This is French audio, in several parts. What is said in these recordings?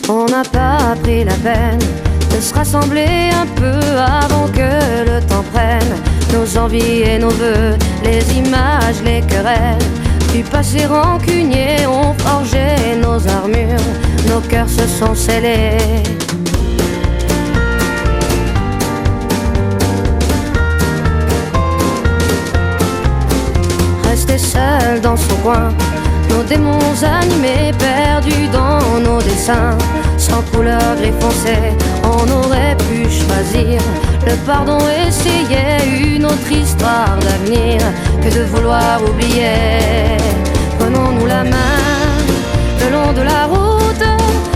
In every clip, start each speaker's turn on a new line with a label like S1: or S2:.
S1: On n'a pas pris la peine de se rassembler un peu avant que le temps prenne nos envies et nos vœux, les images, les querelles du passé rancunier ont forgé nos armures, nos cœurs se sont scellés. Resté seul dans son coin, nos démons animés, perdus dans nos dessins, sans couleur gris foncé, on aurait pu choisir le pardon, essayer une autre histoire d'avenir que de vouloir oublier. Prenons-nous la main le long de la route,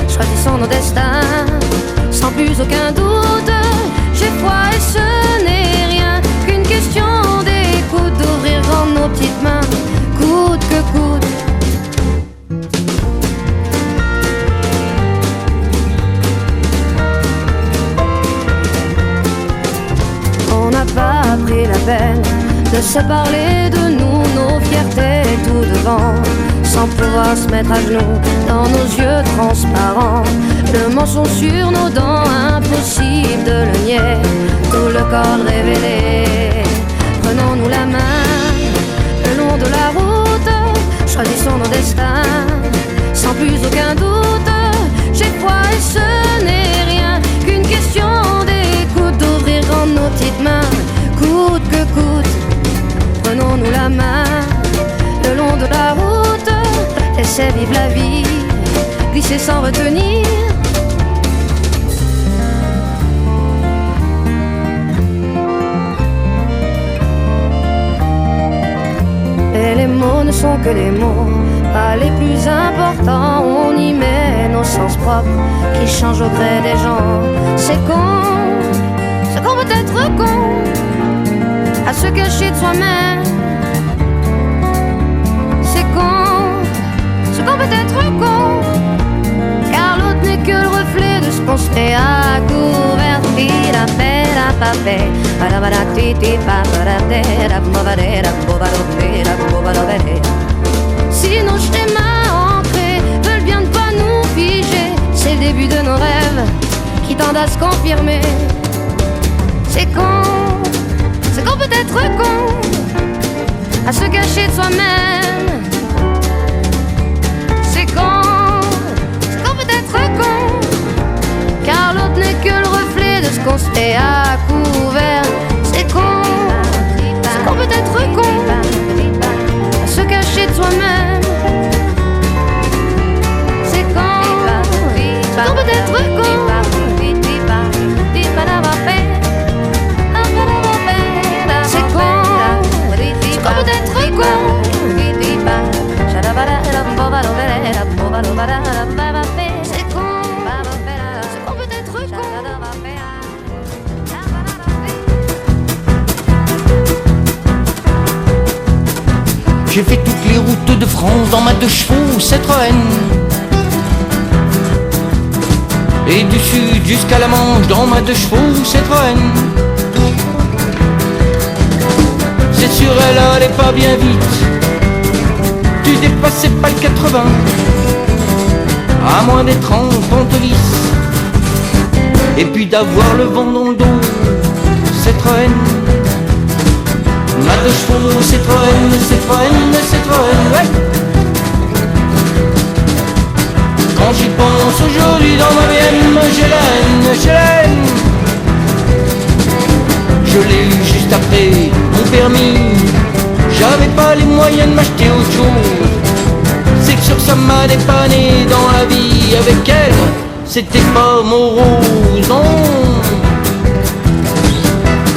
S1: choisissons nos destins sans plus aucun doute. J'ai foi et ce n'est rien qu'une question d'écoute, d'ouvrir grand nos petites mains, coûte que coûte. On n'a pas pris la peine de se parler de nous, nos fiertés tout devant, sans pouvoir se mettre à genoux dans nos yeux transparents. Le mensonge sur nos dents, impossible de le nier, tout le corps révélé. Prenons-nous la main le long de la route, choisissons nos destins sans plus aucun doute. J'ai foi et ce n'est rien qu'une question d'écoute, d'ouvrir grand nos petites mains, coûte que coûte. Prenons-nous la main le long de la route, laissez vivre la vie, glisser sans retenir. Et les mots ne sont que des mots, pas les plus importants. On y met nos sens propres qui changent au gré des gens. C'est qu'on peut être con, à se cacher de soi-même. C'est qu'on peut être con, car l'autre n'est que le reflet de ce qu'on se fait à couvert. Si nos schémas ancrés veulent bien ne pas nous figer, c'est le début de nos rêves qui tendent à se confirmer. C'est qu'on peut être con, à se cacher de soi-même. C'est qu'on peut être con, car l'autre n'est que le reflet de ce qu'on se fait à couvert. C'est qu'on peut être con, à se cacher de soi-même. C'est qu'on peut être con. Qu'on peut être con. C'est qu'on peut être con.
S2: J'ai fait toutes les routes de France dans ma 2 chevaux Citroën, et du sud jusqu'à la Manche dans ma 2 chevaux Citroën. C'est sûr elle allait pas bien vite, tu dépassais pas le 80, à moins d'être en pente-lisse, et puis d'avoir le vent dans le dos. Citroën, ma 2 chevaux Citroën, Citroën, Citroën, ouais. Quand j'y pense aujourd'hui dans ma BM, je l'aime. Je l'ai eu juste après mon permis, j'avais pas les moyens de m'acheter autre chose. C'est que sur ça m'a dépanné dans la vie, avec elle, c'était pas morose, non.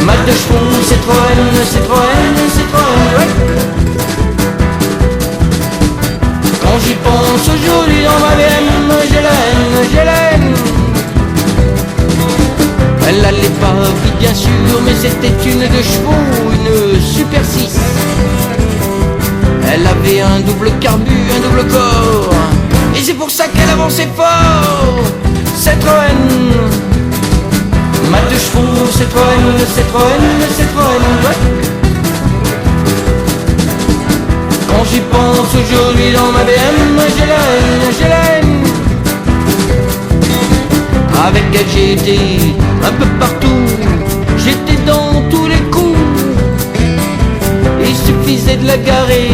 S2: Ma 2 chevaux Citroën, Citroën, Citroën, ouais. Quand j'y pense aujourd'hui dans ma BM, je l'aime. Elle allait pas vite bien sûr, mais c'était une 2 chevaux, une Super 6. Elle avait un double carbu, un double corps, et c'est pour ça qu'elle avançait fort. Citroën, ma 2 chevaux Citroën, Citroën, Citroën, ouais. pense aujourd'hui dans ma BM, j'ai la haine, j'ai la haine. Avec elle j'ai été un peu partout, j'étais dans tous les coups. Il suffisait de la garer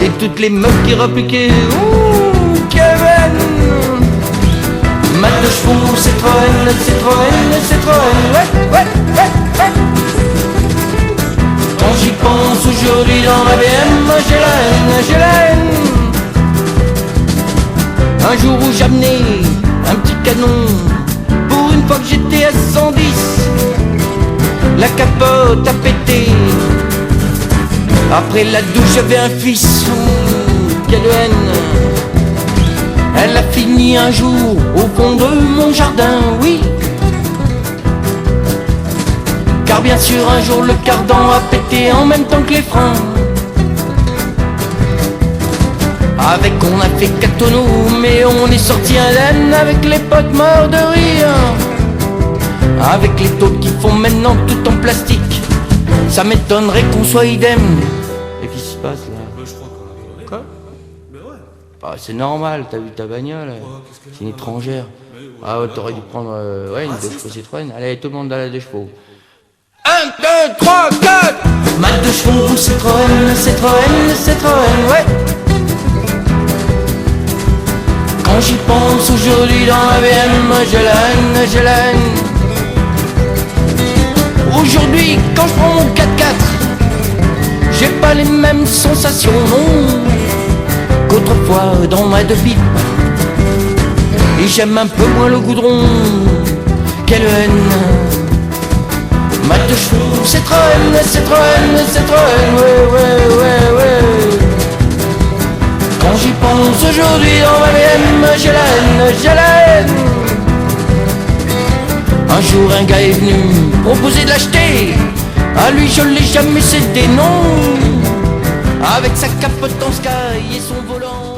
S2: et toutes les meufs qui repiquaient. Ouh, Kevin. Mat de chevaux, Citroën, Citroën, Citroën, ouais, ouais, ouais, ouais. Quand j'y pense aujourd'hui dans ma BM, j'ai la haine, j'ai la haine. Un jour où j'amenais un petit canon, pour une fois que j'étais à 110, la capote a pété. Après la douche j'avais un fils, quelle haine. Elle a fini un jour au fond de mon jardin, oui. Car bien sûr un jour le cardan a pété en même temps que les freins. Avec on a fait 4 tonneaux, mais on est sorti indemne avec les potes morts de rire. Avec les taupes qui font maintenant tout en plastique, ça m'étonnerait qu'on soit idem. Et qu'est-ce qui se passe là?
S3: Je crois qu'on a rigolé.
S2: Quoi?
S3: Mais ouais.
S2: Bah, c'est normal, t'as vu ta bagnole, c'est une étrangère. Ah ouais, t'aurais dû prendre ouais, une 2 chevaux Citroën. Allez, tout le monde dans la 2 chevaux. 1, 2, 3, 4. Mat de chevaux, Citroën, Citroën, Citroën, ouais. Quand j'y pense aujourd'hui dans la BM, j'ai la haine, j'ai la haine. Aujourd'hui, quand je prends mon 4x4, j'ai pas les mêmes sensations, non, qu'autrefois dans ma 2 pipe. Et j'aime un peu moins le goudron, quelle haine. Mat de chevaux, Citroën, Citroën, Citroën, ouais, ouais, ouais, ouais. Quand j'y pense aujourd'hui dans ma BM, j'ai la haine, j'ai la haine. Un jour un gars est venu proposer de l'acheter, à lui je l'ai jamais cédé, non. Avec sa capote en sky et son volant